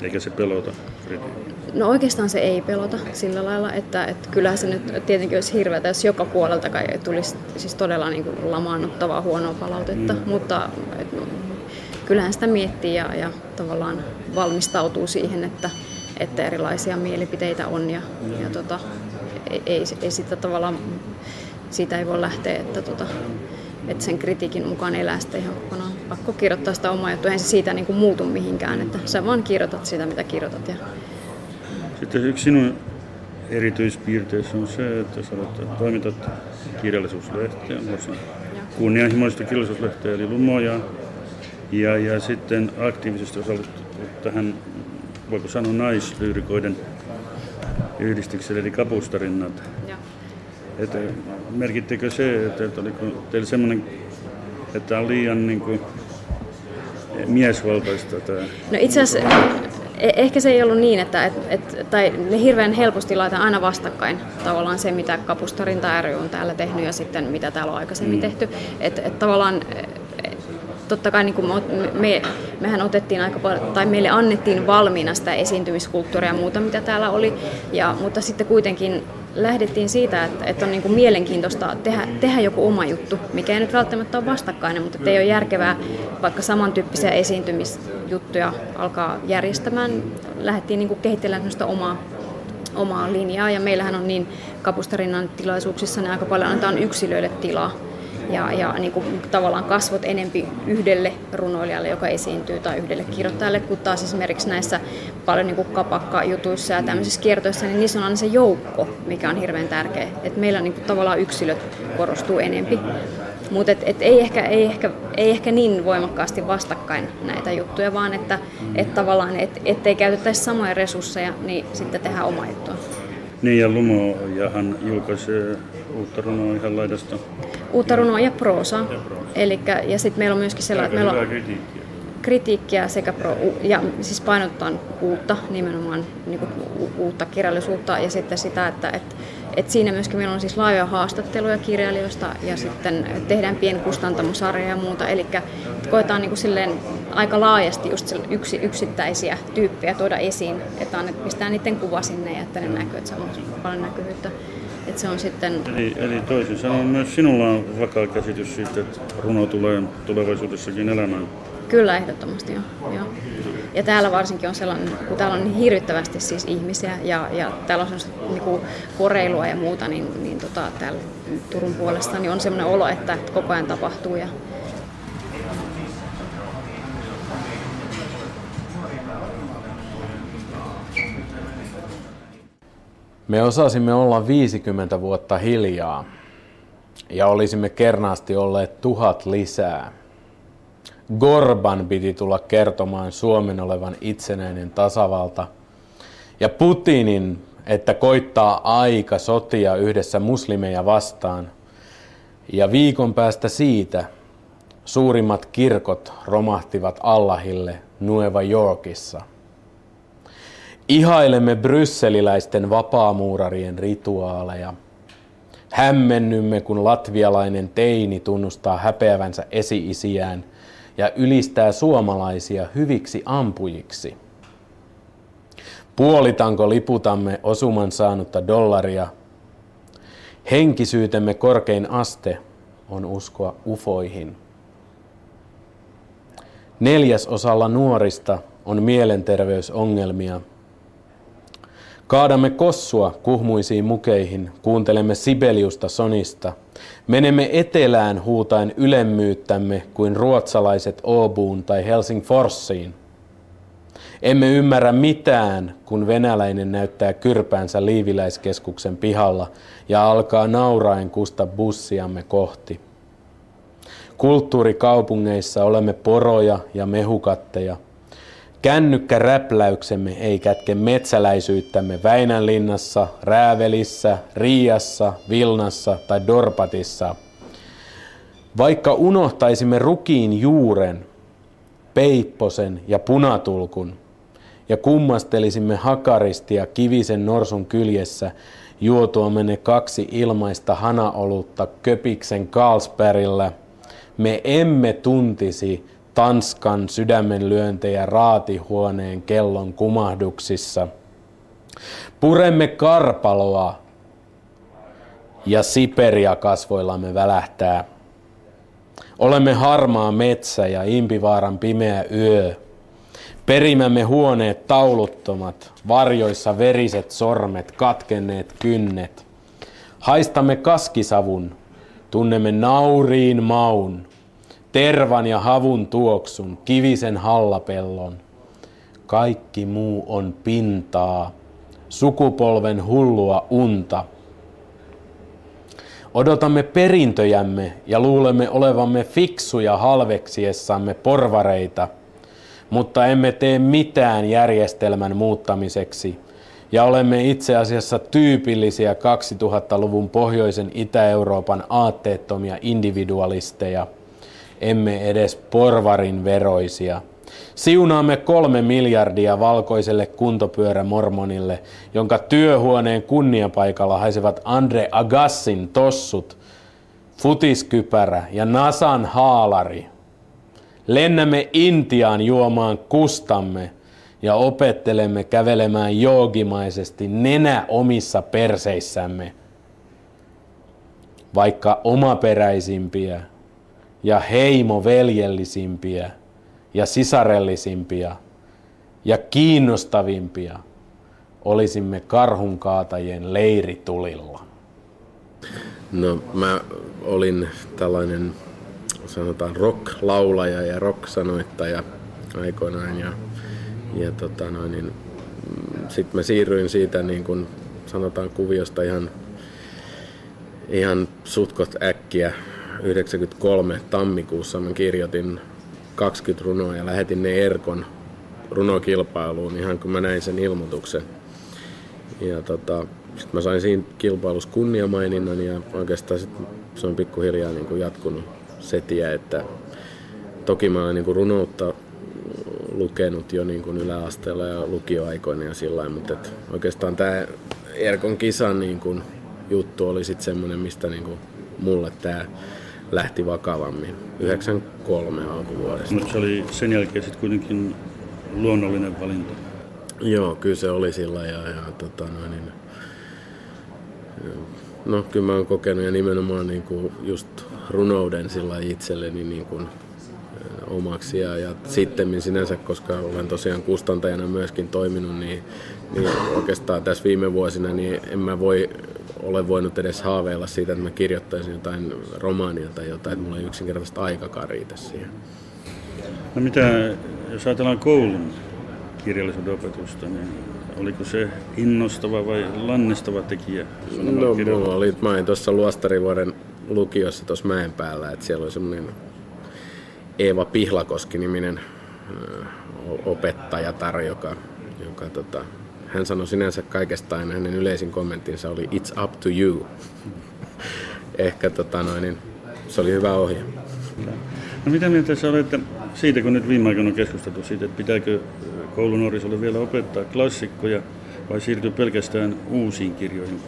Eikä se pelota kritiikkiä? No oikeastaan se ei pelota sillä lailla, että kyllähän se nyt tietenkin olisi hirveätä, jos joka puolelta tulisi siis todella niin kuin lamaannuttavaa huonoa palautetta, mutta kyllähän sitä miettii ja tavallaan valmistautuu siihen, että erilaisia mielipiteitä on ja ei sitä tavallaan, siitä ei voi lähteä, että sen kritiikin mukaan elää sitä ihan kokonaan. Pakko kirjoittaa sitä omaa juttua, eihän se siitä niin kuin muutu mihinkään, että sä vaan kirjoitat sitä, mitä kirjoitat. Sitten yksi sinun erityispiirteessä on se, että sä toimitat kirjallisuuslehteä, kunnianhimoista kirjallisuuslehteä eli Lumoja, ja sitten aktiivisesti osallistut tähän, voiko sanoa, naislyyrikoiden yhdistykselle eli Kapustarinnat. Että merkittekö se, että oliko teillä semmoinen, että on liian niin kuin miesvaltaista tämä? No itse asiassa ehkä se ei ollut niin, tai ne hirveän helposti laitetaan aina vastakkain tavallaan se, mitä Kapustarinta ry on täällä tehnyt ja sitten mitä täällä on aikaisemmin tehty. Että tavallaan totta kai niin kuin mehän otettiin aika paljon, tai meille annettiin valmiina sitä esiintymiskulttuuria ja muuta, mitä täällä oli, mutta sitten kuitenkin lähdettiin siitä, että on niin kuin mielenkiintoista tehdä joku oma juttu, mikä ei nyt välttämättä ole vastakkainen, mutta ei ole järkevää vaikka samantyyppisiä esiintymisjuttuja alkaa järjestämään. Lähdettiin niin kuin kehittelemään omaa linjaa, ja meillähän on niin Kapustarinnan tilaisuuksissa ne aika paljon annetaan yksilöille tilaa. Ja niin kuin tavallaan kasvot enempi yhdelle runoilijalle, joka esiintyy, tai yhdelle kirjoittajalle, kun taas esimerkiksi näissä paljon niin kuin kapakkajutuissa ja tämmöisissä kiertoissa, niin niissä on aina se joukko, mikä on hirveän tärkeä. Et meillä niin kuin tavallaan yksilöt korostuu enempi. Mutta ei ehkä niin voimakkaasti vastakkain näitä juttuja, vaan että tavallaan ettei käytettäisi samoja resursseja, niin sitten tehdään oma juttua. Niin, ja Lumojahan julkaisee uutta runoa ihan laidasta. Uutta runoa ja proosaa. Ja sitten meillä on myöskin sellainen, että meillä on kritiikkiä sekä ja siis painotetaan uutta, nimenomaan niin kuin uutta kirjallisuutta, ja sitten sitä, että siinä myöskin meillä on siis laajoja haastatteluja kirjailijoista ja sitten tehdään pienkustantamosarja ja muuta, eli koetaan niin kuin silleen aika laajasti just yksittäisiä tyyppejä tuoda esiin, että pistää niiden kuva sinne ja että ne näkyy, että se on paljon näkyvyyttä. Että se on sitten... Eli toisin sanoen myös sinulla on vakaa käsitys siitä, että runo tulee tulevaisuudessakin elämään. Kyllä, ehdottomasti joo. Ja täällä varsinkin on sellainen, kun täällä on niin hirvittävästi siis ihmisiä ja täällä on niinku koreilua ja muuta, niin täällä Turun puolesta niin on sellainen olo, että koko ajan tapahtuu. Me osasimme olla 50 vuotta hiljaa ja olisimme kernaasti olleet 1000 lisää. Gorban piti tulla kertomaan Suomen olevan itsenäinen tasavalta ja Putinin, että koittaa aika sotia yhdessä muslimeja vastaan. Ja viikon päästä siitä suurimmat kirkot romahtivat Allahille Nueva Yorkissa. Ihailemme brysseliläisten vapaamuurarien rituaaleja. Hämmennymme, kun latvialainen teini tunnustaa häpeävänsä esi-isiään ja ylistää suomalaisia hyviksi ampujiksi. Puolitanko liputamme osuman saanutta dollaria? Henkisyytemme korkein aste on uskoa ufoihin. 4% nuorista on mielenterveysongelmia. Kaadamme kossua kuhmuisiin mukeihin, kuuntelemme Sibeliusta sonista. Menemme etelään huutaen ylemmyyttämme kuin ruotsalaiset Åboon tai Helsingforsiin. Emme ymmärrä mitään, kun venäläinen näyttää kyrpäänsä Liiviläiskeskuksen pihalla ja alkaa nauraen kusta bussiamme kohti. Kulttuurikaupungeissa olemme poroja ja mehukatteja. Kännykkäräpläyksemme ei kätke metsäläisyyttämme Väinänlinnassa, Räävelissä, Riiassa, Vilnassa tai Dorpatissa. Vaikka unohtaisimme rukiin juuren, peipposen ja punatulkun ja kummastelisimme hakaristia kivisen norsun kyljessä juotuamme ne 2 ilmaista hanaolutta Köpiksen Carlsbergillä, me emme tuntisi Tanskan sydämenlyöntejä raatihuoneen kellon kumahduksissa. Puremme karpaloa ja Siperia kasvoillamme välähtää. Olemme harmaa metsä ja Impivaaran pimeä yö. Perimämme huoneet tauluttomat, varjoissa veriset sormet, katkenneet kynnet. Haistamme kaskisavun, tunnemme nauriin maun, tervan ja havun tuoksun, kivisen hallapellon. Kaikki muu on pintaa, sukupolven hullua unta. Odotamme perintöjämme ja luulemme olevamme fiksuja halveksiessamme porvareita, mutta emme tee mitään järjestelmän muuttamiseksi ja olemme itse asiassa tyypillisiä 2000-luvun pohjoisen Itä-Euroopan aatteettomia individualisteja, emme edes porvarin veroisia. Siunaamme 3 miljardia valkoiselle kuntopyörämormonille, jonka työhuoneen kunniapaikalla haisevat Andre Agassin tossut, futiskypärä ja Nasan haalari. Lennämme Intiaan juomaan kustamme ja opettelemme kävelemään joogimaisesti nenä omissa perseissämme. Vaikka omaperäisimpiä ja heimoveljellisimpiä ja sisarellisimpia ja kiinnostavimpia olisimme karhunkaatajien leiritulilla. No mä olin tällainen, sanotaan rock-laulaja ja rock-sanoittaja aikoinaan ja sitten mä siirryin siitä niin kun sanotaan kuviosta ihan sutkot äkkiä. 1993 tammikuussa mä kirjoitin 20 runoa ja lähetin ne Erkon runokilpailuun ihan kun mä näin sen ilmoituksen. Ja sitten mä sain siinä kilpailussa kunniamaininnan ja oikeastaan se on pikkuhiljaa niin kuin jatkunut se tie, että toki mä olen niin kuin runoutta lukenut jo niin kuin yläasteella ja lukioaikoina ja sillä lailla, mutta oikeastaan tämä Erkon kisan niin kuin juttu oli sitten semmoinen, mistä niin kuin mulle tämä lähti vakavammin. 93 alkuvuodesta. Mutta se oli sen jälkeen sitten kuitenkin luonnollinen valinta. Joo, kyllä se oli sillä no kyllä mä oon kokenut ja nimenomaan niin kuin just runouden sillä itselleni niin kuin omaksi ja sittemmin sinänsä, koska olen tosiaan kustantajana myöskin toiminut, niin oikeastaan tässä viime vuosina niin en mä ole voinut edes haaveilla siitä, että mä kirjoittaisin jotain romaania tai jotain, että mulla ei yksinkertaisesti aikakaan riitä siihen. No mitä, jos ajatellaan koulun kirjallisuuden opetusta, niin oliko se innostava vai lannistava tekijä? No mulla oli, mä olin tuossa Luostarivuoren lukiossa tuossa Mäenpäällä, että siellä oli semmoinen Eeva Pihlakoski-niminen opettajatar, joka hän sanoi sinänsä kaikesta aina, hänen yleisin kommenttinsa oli "It's up to you". Ehkä se oli hyvä ohje. No mitä mieltä sä olet siitä, kun nyt viime aikoina on keskusteltu siitä, että pitääkö koulunuorisolle vielä opettaa klassikkoja vai siirtyä pelkästään uusiin kirjoihin,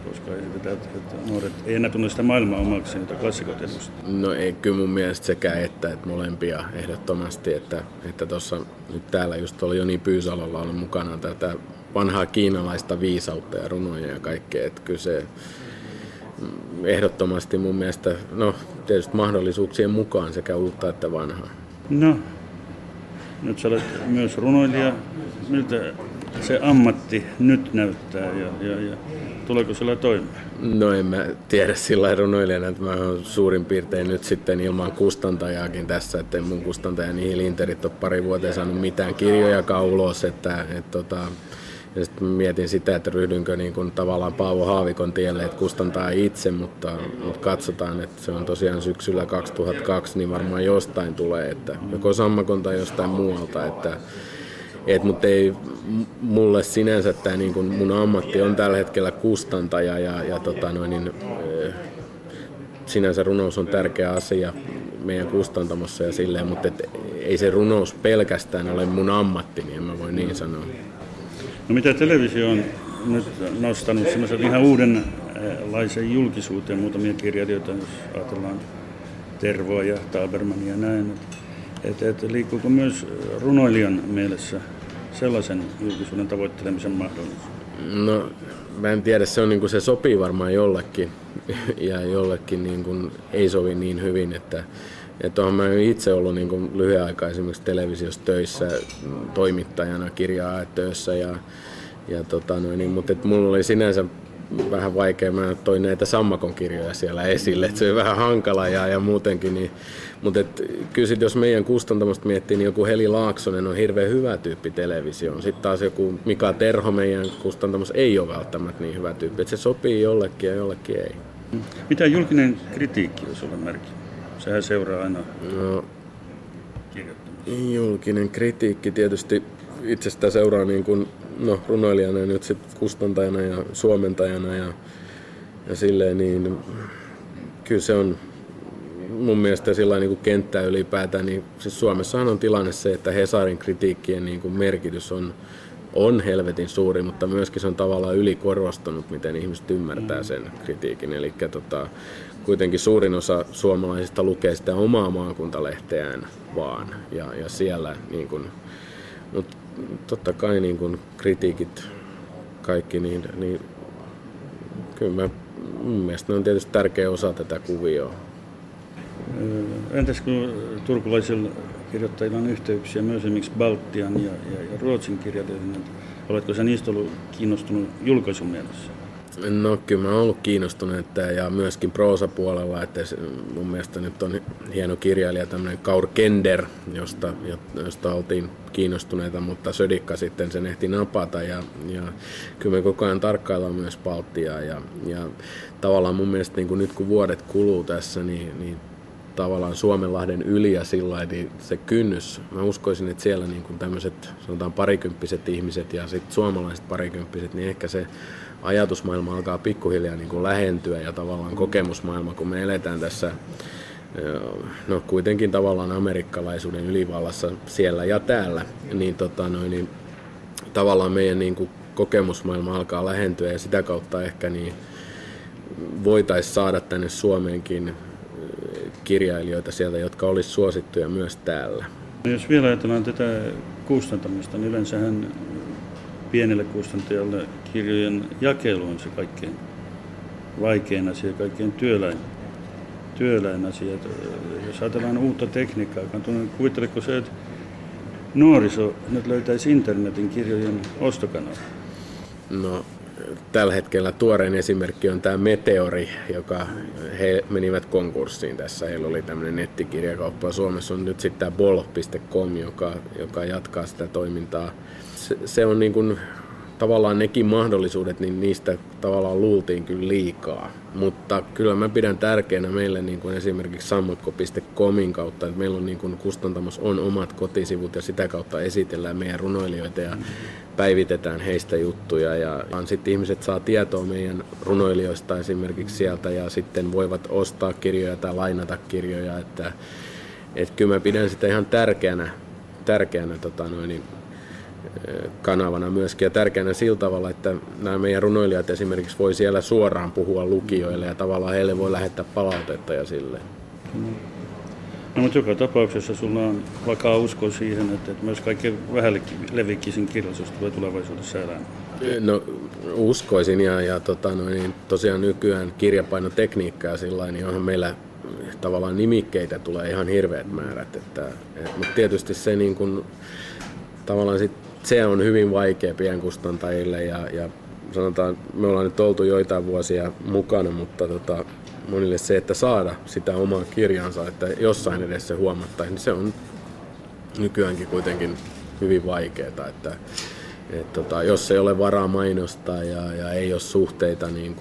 koska esitetään, että nuoret ei enää tunne sitä maailmaa omaksi, jota klassikot edustaa. No ei kyllä mun mielestä sekä että molempia ehdottomasti, että tuossa nyt täällä just oli Joni Pyysalolla ollut mukana tätä vanhaa kiinalaista viisautta ja runoja ja kaikkea, että kyllä se ehdottomasti mun mielestä, no tietysti mahdollisuuksien mukaan sekä uutta että vanhaa. No, nyt sä olet myös runoilija. Miltä se ammatti nyt näyttää ja tuleeko sillä toimeen? No en mä tiedä sillä runoilijana, että mä oon suurin piirtein nyt sitten ilman kustantajaakin tässä, että mun kustantaja Nihil Interit on pari vuoteen saanut mitään kirjojakaan ulos, ja sitten mietin sitä, että ryhdynkö niin kuin tavallaan Paavo Haavikon tielle, että kustantaa itse, mutta katsotaan, että se on tosiaan syksyllä 2002, niin varmaan jostain tulee, että joko Sammakon tai jostain muualta, mutta ei mulle sinänsä tämä niin kuin mun ammatti on tällä hetkellä kustantaja sinänsä runous on tärkeä asia meidän kustantamossa ja silleen, mutta ei se runous pelkästään ole mun ammatti, niin en mä voi niin sanoa. No mitä televisio on nyt nostanut semmoisen ihan uudenlaisen julkisuuteen muutamia kirjailijoita, jos ajatellaan Tervoa ja Tabermania ja näin. Että liikkuuko myös runoilijan mielessä sellaisen julkisuuden tavoittelemisen mahdollisuus? No mä en tiedä, se sopii varmaan jollekin ja jollekin niin kuin ei sovi niin hyvin, että onhan mä itse ollut niin kuin lyhyen aikaa esimerkiksi televisiossa töissä toimittajana kirja-aetöissä mutta mulla oli sinänsä vähän vaikea, mä toin näitä Sammakon kirjoja siellä esille, että se oli vähän hankala ja muutenkin, mutta kyllä sit, jos meidän kustantamosta miettii, niin joku Heli Laaksonen on hirveän hyvä tyyppi televisioon, sitten taas joku Mika Terho meidän kustantamossa ei ole välttämättä niin hyvä tyyppi, että se sopii jollekin ja jollekin ei. Mitä julkinen kritiikki on sulle merkki? Sehän seuraa aina kirjoittamista. Julkinen kritiikki tietysti itsestä seuraa niin kuin, runoilijana ja nyt sitten kustantajana ja suomentajana ja silleen, niin kyllä se on mun mielestä sillain niin kuin kenttää ylipäätään, niin siis Suomessahan on tilanne se, että Hesarin kritiikkien niin kuin merkitys on helvetin suuri, mutta myöskin se on tavallaan ylikorostunut, miten ihmiset ymmärtää sen kritiikin. Eli kuitenkin suurin osa suomalaisista lukee sitä omaa maakuntalehteään vaan. Ja siellä, niin kuin, mutta totta kai niin kuin kritiikit kaikki, niin kyllä mun mielestä ne on tietysti tärkeä osa tätä kuvioa. Entäs kun turkulaisilla kirjoittajilla on yhteyksiä myös esimerkiksi Baltian ja Ruotsin kirjailijoihin, oletko sä niistä ollut kiinnostunut julkaisun mielessä? No kyllä mä oon ollut kiinnostunut ja myöskin proosapuolella, että mun mielestä nyt on hieno kirjailija tämmöinen Kaur Kender, josta oltiin kiinnostuneita, mutta Södikka sitten sen ehti napata ja kyllä me koko ajan tarkkaillaan myös Baltiaa ja tavallaan mun mielestä niin kun nyt kun vuodet kuluu tässä, niin tavallaan Suomenlahden yli ja sillä niin se kynnys, mä uskoisin, että siellä niin kuin tämmöiset sanotaan parikymppiset ihmiset ja sitten suomalaiset parikymppiset, niin ehkä se ajatusmaailma alkaa pikkuhiljaa niin kuin lähentyä ja tavallaan kokemusmaailma, kun me eletään tässä kuitenkin tavallaan amerikkalaisuuden ylivallassa siellä ja täällä, niin, niin tavallaan meidän niin kuin kokemusmaailma alkaa lähentyä ja sitä kautta ehkä niin voitaisiin saada tänne Suomeenkin kirjailijoita sieltä, jotka olisi suosittuja myös täällä. No jos vielä ajatellaan tätä kustantamista, niin yleensähän pienelle kustantajalle kirjojen jakelu on se kaikkein vaikein asia, kaikkein työläin asia. Jos ajatellaan uutta tekniikkaa, kuvitteletko se, että nuoriso nyt löytäisi internetin kirjojen ostokanava? No, tällä hetkellä tuorein esimerkki on tämä Meteori, joka he menivät konkurssiin tässä. Heillä oli tämmöinen nettikirjakauppa. Suomessa on nyt sitten tämä bol.com, joka jatkaa sitä toimintaa. Se on niin kuin, tavallaan nekin mahdollisuudet, niin niistä tavallaan luultiin kyllä liikaa. Mutta kyllä mä pidän tärkeänä meille niin kuin esimerkiksi sammakko.comin kautta, että meillä on niin kuin kustantamossa on omat kotisivut ja sitä kautta esitellään meidän runoilijoita ja päivitetään heistä juttuja. Ja sitten ihmiset saa tietoa meidän runoilijoista esimerkiksi sieltä ja sitten voivat ostaa kirjoja tai lainata kirjoja. Että kyllä mä pidän sitä ihan tärkeänä kanavana myöskin ja tärkeänä sillä tavalla, että nämä meidän runoilijat esimerkiksi voi siellä suoraan puhua lukijoille ja tavallaan heille voi lähettää palautetta ja silleen. No mutta joka tapauksessa sulla on vakaa usko siihen, että myös kaikkein vähälevikkisin kirjallisuus tulee tulevaisuudessa elämään. No uskoisin ja tosiaan nykyään kirjapainotekniikkaa sillain, niin onhan meillä tavallaan nimikkeitä tulee ihan hirveät määrät, mutta tietysti se niin kuin tavallaan sit se on hyvin vaikea pienkustantajille ja sanotaan, me ollaan nyt oltu joitain vuosia mukana, mutta monille se, että saada sitä omaa kirjansa, että jossain edes se huomattaisiin, niin se on nykyäänkin kuitenkin hyvin vaikeaa, että jos ei ole varaa mainostaa ja ei ole suhteita niin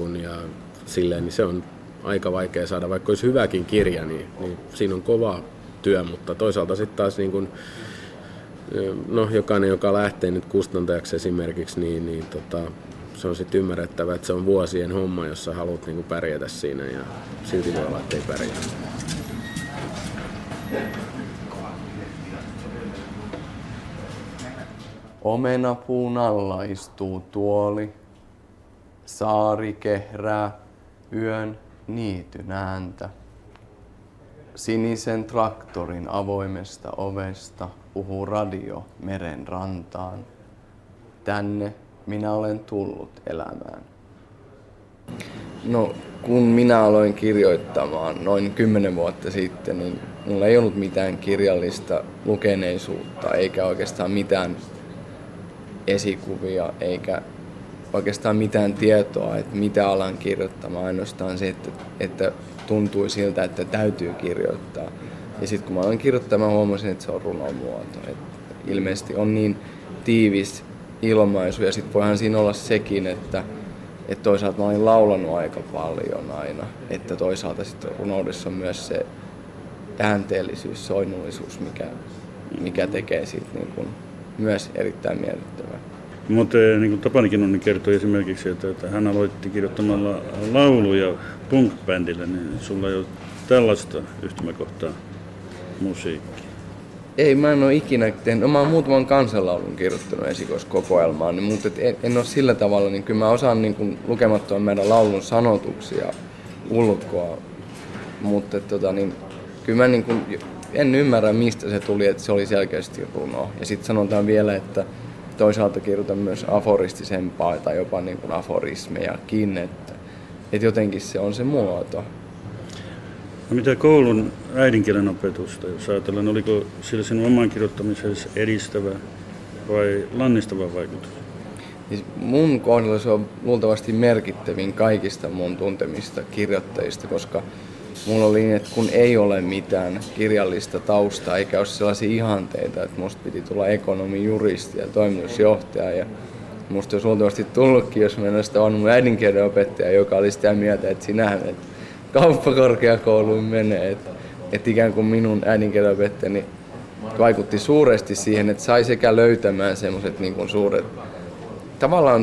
silleen, niin se on aika vaikea saada, vaikka olisi hyväkin kirja, niin siinä on kova työ, mutta toisaalta sitten taas jokainen, joka lähtee nyt kustantajaksi esimerkiksi, niin se on sitten ymmärrettävä, että se on vuosien homma, jos sä haluat pärjätä siinä ja silti voi olla, että ei pärjää. Omenapuun alla istuu tuoli, saari kehrää yön niityn ääntä. Sinisen traktorin avoimesta ovesta puhuu radio meren rantaan. Tänne minä olen tullut elämään. No, kun minä aloin kirjoittamaan noin 10 vuotta sitten, niin mulla ei ollut mitään kirjallista lukeneisuutta eikä oikeastaan mitään esikuvia eikä oikeastaan mitään tietoa, että mitä alan kirjoittamaan, ainoastaan se, että tuntui siltä, että täytyy kirjoittaa. Ja sitten kun mä aloin kirjoittamaan, huomasin, että se on runomuoto. Ilmeisesti on niin tiivis ilmaisu ja sitten voihan siinä olla sekin, että toisaalta mä olin laulanut aika paljon aina, että toisaalta sitten runoudessa on myös se äänteellisyys, soinnullisuus, mikä tekee siitä myös erittäin miellyttävää. Mutta niin kuin Tapani Kinnunen kertoi esimerkiksi, että hän aloitti kirjoittamalla lauluja punk-bändille, niin sulla ei ole tällaista yhtymäkohtaa musiikkiin. Ei, mä en ole ikinä tehnyt. No, mä oon muutaman kansanlaulun kirjoittanut esikoiskokoelmaan, mutta en ole sillä tavalla, niin kyllä mä osaan niin lukemattoman meidän laulun sanotuksia ulkoa, mutta kyllä mä en ymmärrä, mistä se tuli, että se oli selkeästi runo. Ja sitten sanotaan vielä, että toisaalta kirjoitan myös aforistisempaa tai jopa aforismejakin, että jotenkin se on se muoto. No, mitä koulun äidinkielen opetusta, jos ajatellaan, oliko sillä sinun oman kirjoittamisessa edistävä vai lannistava vaikutus? Siis mun kohdalla se on luultavasti merkittävin kaikista mun tuntemista kirjoittajista, koska mulla oli niin, että kun ei ole mitään kirjallista taustaa eikä ole sellaisia ihanteita, että musta piti tulla ekonomi, juristi ja toimitusjohtaja. Ja musta olisi luultavasti tullutkin, jos mä en olisi tavannut mun äidinkielen opettaja, joka oli sitä mieltä, että sinähän et kauppakorkeakouluun menee. Että ikään kuin minun äidinkielen opettajani vaikutti suuresti siihen, että sai sekä löytämään semmoiset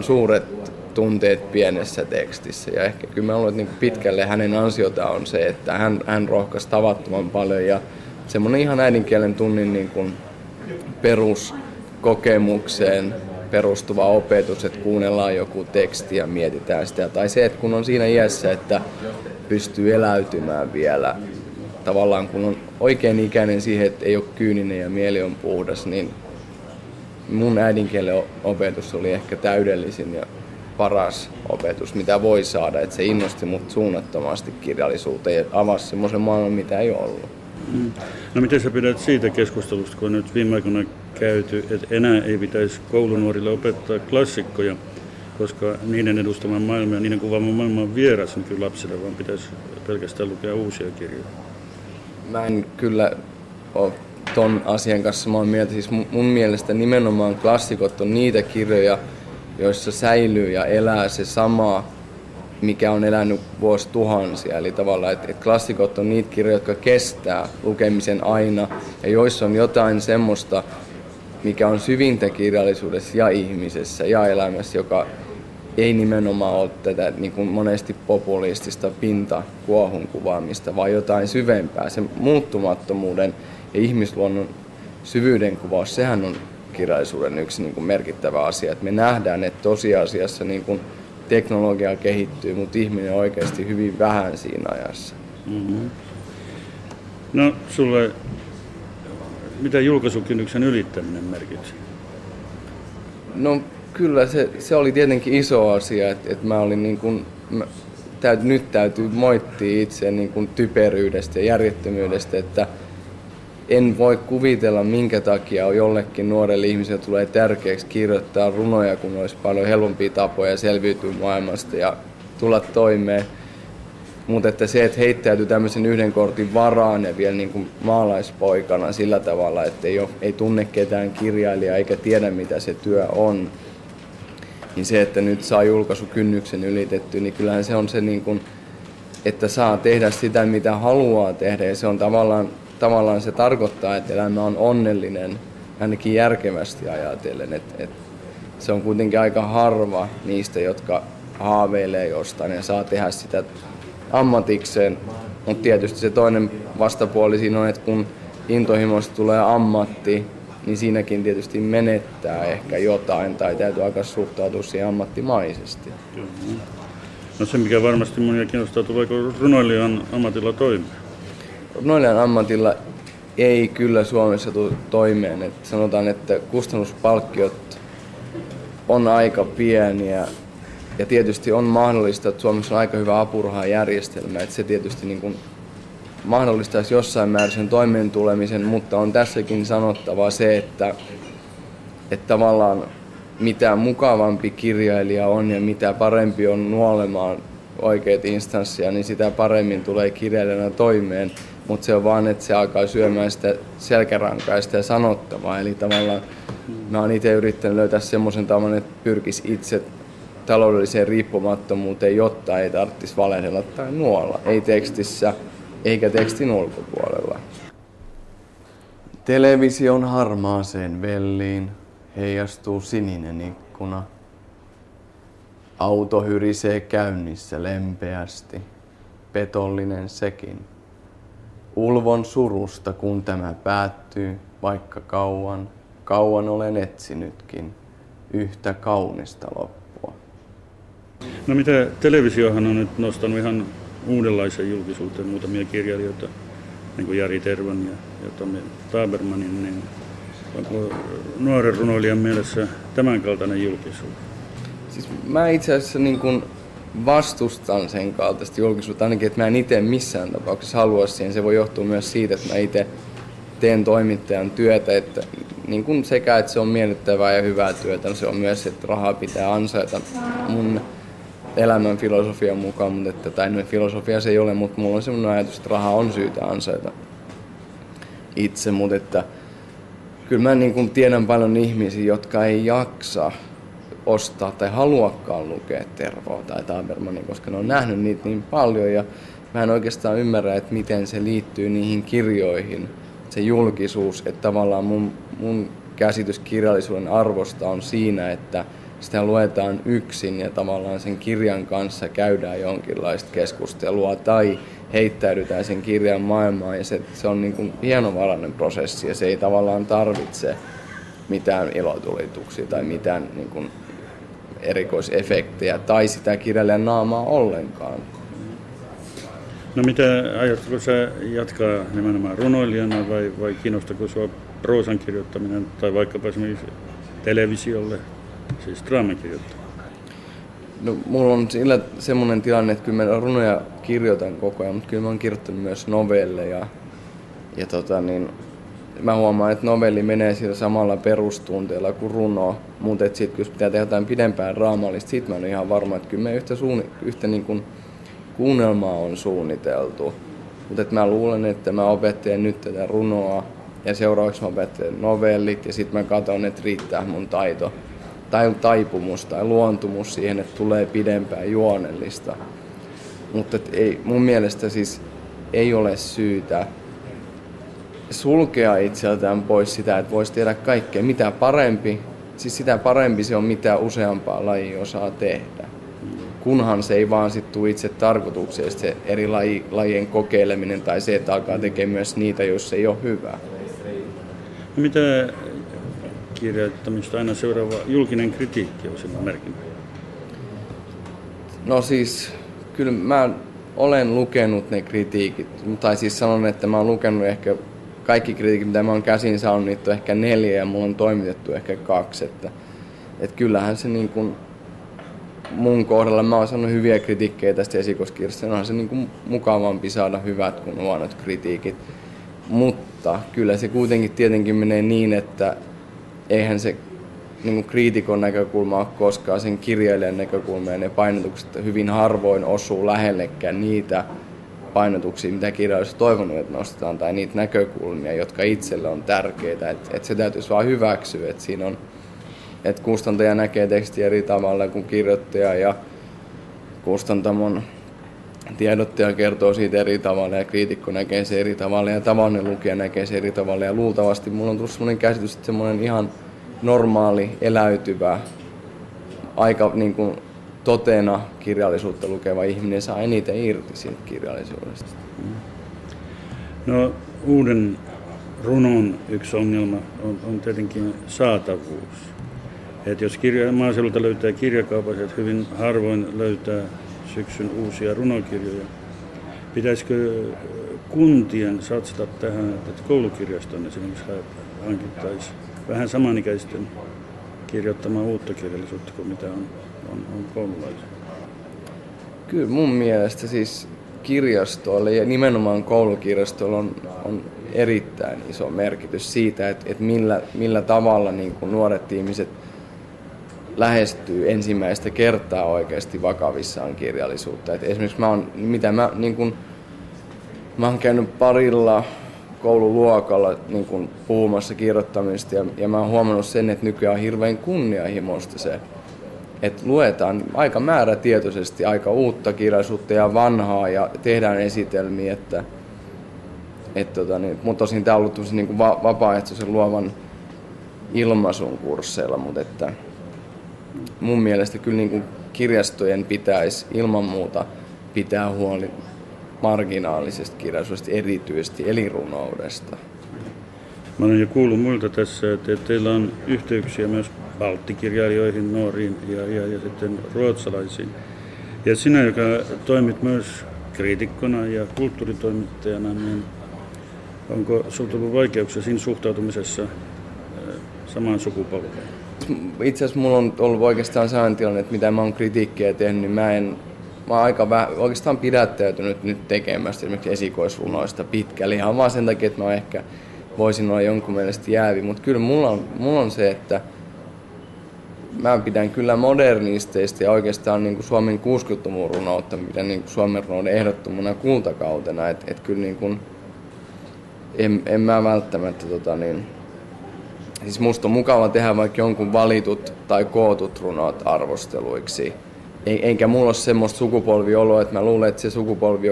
suuret tunteet pienessä tekstissä. Ja ehkä kyllä mä luulen, että pitkälle hänen ansiota on se, että hän rohkaisi tavattoman paljon ja semmoinen ihan äidinkielen tunnin peruskokemukseen perustuva opetus, että kuunnellaan joku teksti ja mietitään sitä. Tai se, että kun on siinä iässä, että pystyy eläytymään vielä, tavallaan kun on oikein ikäinen siihen, että ei ole kyyninen ja mieli on puhdas, niin mun äidinkielen opetus oli ehkä täydellisin ja paras opetus, mitä voi saada, että se innosti mut suunnattomasti kirjallisuuteen ja avasi semmoisen maailman, mitä ei ollut. No miten sä pidät siitä keskustelusta, kun on nyt viime aikoina käyty, että enää ei pitäisi koulunuorille opettaa klassikkoja, koska niiden edustama maailma ja niiden kuvaama maailma on vieras nyt lapsille, vaan pitäisi pelkästään lukea uusia kirjoja? Mä en kyllä ole ton asian kanssa samaa mieltä. Siis mun mielestä nimenomaan klassikot on niitä kirjoja, joissa säilyy ja elää se sama, mikä on elänyt vuosituhansia. Eli tavallaan, että klassikot on niitä kirjoja, jotka kestää lukemisen aina ja joissa on jotain semmoista, mikä on syvintä kirjallisuudessa ja ihmisessä ja elämässä, joka ei nimenomaan ole tätä niin kuin monesti populistista pintakuohun kuvaamista, vaan jotain syvempää. Se muuttumattomuuden ja ihmisluonnon syvyyden kuvaus, sehän on kirjallisuuden yksi niin kuin merkittävä asia. Että me nähdään, että tosiasiassa niin kuin teknologia kehittyy, mutta ihminen on oikeasti hyvin vähän siinä ajassa. Mm-hmm. No sulle, mitä julkaisukynnyksen ylittäminen merkitsi? No kyllä se oli tietenkin iso asia, että mä olin niin kuin, nyt täytyy moittia itseä niin kuin typeryydestä ja järjettömyydestä, että en voi kuvitella, minkä takia jollekin nuorelle ihmiselle tulee tärkeäksi kirjoittaa runoja, kun olisi paljon helpompia tapoja selviytyä maailmasta ja tulla toimeen. Mutta että se, että heittäytyy tämmöisen yhden kortin varaan ja vielä niin kuin maalaispoikana sillä tavalla, että ei tunne ketään kirjailijaa eikä tiedä, mitä se työ on, niin se, että nyt saa julkaisukynnyksen ylitetty, niin kyllähän se on se, niin kuin, että saa tehdä sitä, mitä haluaa tehdä. Ja se on tavallaan se tarkoittaa, että elämä on onnellinen, ainakin järkevästi ajatellen. Että se on kuitenkin aika harva niistä, jotka haaveilee jostain ja saa tehdä sitä ammatikseen. Mutta tietysti se toinen vastapuoli siinä on, että kun intohimosta tulee ammatti, niin siinäkin tietysti menettää ehkä jotain tai täytyy alkaa suhtautua siihen ammattimaisesti. No se, mikä varmasti monia kiinnostaa, tuleeko runoilijan ammatilla toimeen? Runoilijan ammatilla ei kyllä Suomessa tule toimeen. Että sanotaan, että kustannuspalkkiot on aika pieniä. Ja tietysti on mahdollista, että Suomessa on aika hyvä apurahajärjestelmä, että se tietysti niin kuin mahdollistaisi jossain määrin sen toimeen tulemisen, mutta on tässäkin sanottava se, että tavallaan mitä mukavampi kirjailija on ja mitä parempi on nuolemaan oikeita instanssia, niin sitä paremmin tulee kirjailijana toimeen, mutta se on vaan, että se alkaa syömään sitä selkärankaista ja sanottavaa, eli tavallaan mä oon itse yrittänyt löytää semmoisen tavan, että pyrkisi itse taloudelliseen riippumattomuuteen, jotta ei tarvitsisi valehdella tai nuolla. Ei tekstissä eikä tekstin ulkopuolella. Television harmaaseen velliin heijastuu sininen ikkuna. Auto hyrisee käynnissä lempeästi, petollinen sekin. Ulvon surusta, kun tämä päättyy, vaikka kauan olen etsinytkin yhtä kaunista loppua. No mitä televisiohan on nyt nostanut ihan uudenlaisen julkisuuteen muutamia kirjailijoita, niin kuin Jari Tervan ja Tommy Tabermanin, niin onko nuoren runoilijan mielessä tämänkaltainen julkisuus? Siis mä itse asiassa niin kuin vastustan sen kaltaista julkisuutta, ainakin että mä en itse missään tapauksessa halua siihen. Se voi johtua myös siitä, että mä itse teen toimittajan työtä, että niin kuin sekä että se on miellyttävää ja hyvää työtä, se on myös, että rahaa pitää ansaita mun elämän filosofian mukaan, mutta tai no, filosofia se ei ole, mutta mulla on sellainen ajatus, että rahaa on syytä ansaita itse, mutta että kyllä mä niin kuin tiedän paljon ihmisiä, jotka ei jaksa ostaa tai haluakaan lukea Tervoa tai Tabermania, koska ne on nähnyt niitä niin paljon ja mä en oikeastaan ymmärrä, että miten se liittyy niihin kirjoihin, se julkisuus, että tavallaan mun käsitys kirjallisuuden arvosta on siinä, että sitä luetaan yksin ja tavallaan sen kirjan kanssa käydään jonkinlaista keskustelua tai heittäydytään sen kirjan maailmaan ja se on niin kuin hienovarainen prosessi ja se ei tavallaan tarvitse mitään ilotulituksia tai mitään niin kuin erikoisefektejä tai sitä kirjailijan naamaa ollenkaan. No mitä ajatteliko sä jatkaa nimenomaan runoilijana vai kiinnostako sua proosan kirjoittaminen tai vaikkapa esimerkiksi televisiolle, siis draaman kirjoittaminen? No, mulla on sillä semmoinen tilanne, että kyllä mä runoja kirjoitan koko ajan, mutta kyllä mä oon kirjoittanut myös novelleja. Ja mä huomaan, että novelli menee sillä samalla perustunteella kuin runo, mutta sitten jos pitää tehdä jotain pidempään draamallista, sit mä en ole ihan varma, että kyllä me yhtä niin kuin kuunnelmaa on suunniteltu. Mutta mä luulen, että mä opettelen nyt tätä runoa ja seuraavaksi mä opettelen novellit ja sitten mä katson, että riittää mun taito tai taipumus tai luontumus siihen, että tulee pidempään juonellista. Mutta mun mielestä siis ei ole syytä sulkea itseltään pois sitä, että voisi tehdä kaikkea. Mitä parempi, siis sitä parempi se on, mitä useampaa lajia osaa tehdä. Kunhan se ei vaan sit tule itse tarkoitukseen, se eri lajien kokeileminen tai se, että alkaa tekemään myös niitä, jos se ei ole hyvä. No mitä kirjoittamista aina seuraava julkinen kritiikki on sillä merkinnyt? No siis, kyllä mä olen lukenut ne kritiikit, tai siis sanon, että mä oon lukenut ehkä kaikki kritiikit, mitä mä oon käsin saanut, niitä on ehkä 4 ja mulla on toimitettu ehkä 2. Että kyllähän se niin kuin mun kohdalla, mä oon saanut hyviä kritiikkejä tästä esikoiskirjasta, onhan se niin kuin mukavampi saada hyvät kuin huonot kritiikit. Mutta kyllä se kuitenkin tietenkin menee niin, että eihän se niin kriitikon näkökulma ole koskaan sen kirjailijan näkökulma, ja ne painotukset hyvin harvoin osuu lähellekään niitä painotuksia, mitä kirjallisuus toivonut, että nostetaan, tai niitä näkökulmia, jotka itselle on tärkeitä. Että se täytyisi vaan hyväksyä, että siinä on, että kustantaja näkee tekstiä eri tavalla kuin kirjoittaja, ja kustantamon tiedottaja kertoo siitä eri tavalla, ja kriitikko näkee se eri tavalla, ja tavallinen lukija näkee se eri tavalla, ja luultavasti mulla on tullut sellainen käsitys, että semmoinen ihan normaali, eläytyvä, aika niin kuin totena kirjallisuutta lukeva ihminen saa eniten irti siitä kirjallisuudesta. No, uuden runon yksi ongelma on tietenkin saatavuus. Et jos maaseudulta löytää kirjakaupassa, että hyvin harvoin löytää syksyn uusia runokirjoja. Pitäisikö kuntien satsata tähän, että koulukirjaston esimerkiksi hankittaisiin vähän samanikäisten kirjoittamaan uutta kirjallisuutta kuin mitä on koululaisia? Kyllä mun mielestä siis kirjastoille ja nimenomaan koulukirjastoilla on erittäin iso merkitys siitä, että millä tavalla niin kuin nuoret ihmiset lähestyy ensimmäistä kertaa oikeasti vakavissaan kirjallisuutta. Et esimerkiksi mä oon käynyt parilla koululuokalla niin kuin puhumassa kirjoittamisesta ja mä oon huomannut sen, että nykyään on hirveän kunnianhimoista se, että luetaan aika määrätietoisesti aika uutta kirjallisuutta ja vanhaa ja tehdään esitelmiä, mutta tosin tää on ollut niin kuin vapaaehtoisen luovan ilmaisun kursseilla, mutta että mun mielestä kyllä niin kuin kirjastojen pitäisi ilman muuta pitää huoli marginaalisesta kirjallisuudesta, erityisesti eli runoudesta. Mä olen jo kuullut muilta tässä, että teillä on yhteyksiä myös balttikirjailijoihin, nuoriin ja sitten ruotsalaisiin. Ja sinä, joka toimit myös kriitikkona ja kulttuuritoimittajana, niin onko sinulla tullut vaikeuksia siinä suhtautumisessa samaan sukupolveen? Itse asiassa mulla on ollut oikeastaan sellainen tilanne, että mitä mä oon kritiikkiä tehnyt, niin mä oon aika oikeastaan pidättäytynyt nyt tekemästä esimerkiksi esikoisrunoista pitkälle. Ihan vaan sen takia, että mä ehkä voisin olla jonkun mielestä jäävi, mutta kyllä mulla on se, että mä pidän kyllä modernisteista ja oikeastaan niin kuin Suomen 60-luvun runoutta, pidän niin kuin Suomen runouden ehdottomana kultakautena, että kyllä niin kuin, en mä välttämättä siis musta on mukava tehdä vaikka jonkun valitut tai kootut runot arvosteluiksi. Eikä mulla ole semmoista sukupolvioloa, että mä luulen, että se sukupolvi,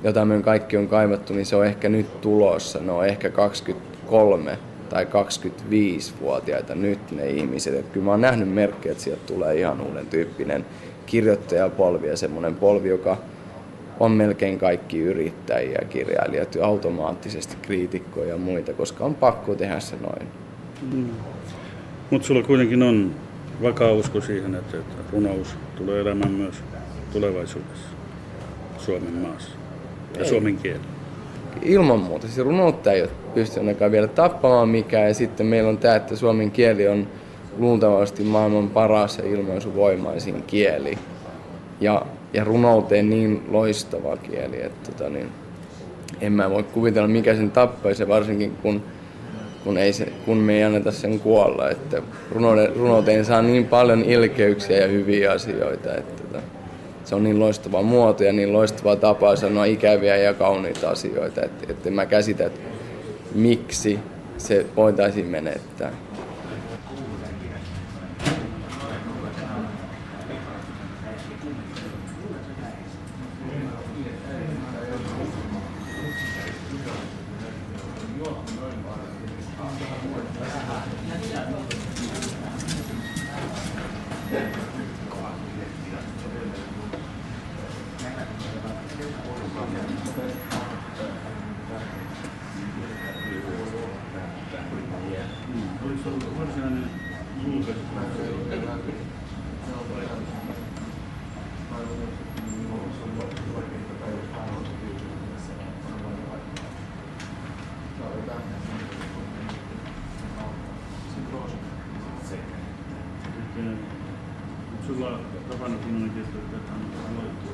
jota me kaikki on kaivattu, niin se on ehkä nyt tulossa. Ne on ehkä 23 tai 25-vuotiaita nyt ne ihmiset. Et kyllä mä oon nähnyt merkkejä, että sieltä tulee ihan uuden tyyppinen kirjoittajapolvi ja semmoinen polvi, joka on melkein kaikki yrittäjiä, kirjailijat, automaattisesti kriitikkoja ja muita, koska on pakko tehdä se noin. Mutta sulla kuitenkin on vakaa usko siihen, että runous tulee elämään myös tulevaisuudessa Suomen maassa ja suomen kieli. Ilman muuta. Se runoutta ei ole pysty ainakaan vielä tappamaan mikään. Ja sitten meillä on tämä, että suomen kieli on luultavasti maailman paras ja ilmaisuvoimaisin kieli. Ja runouteen niin loistava kieli, että en mä voi kuvitella mikä sen tappaisi, varsinkin kun me ei anneta sen kuolla. Että runouteen saa niin paljon ilkeyksiä ja hyviä asioita, että se on niin loistava muoto ja niin loistava tapa sanoa ikäviä ja kauniita asioita, että mä käsitän, että miksi se voitaisiin menettää. Sulla tapana kun on keskusteltu, että on aloittu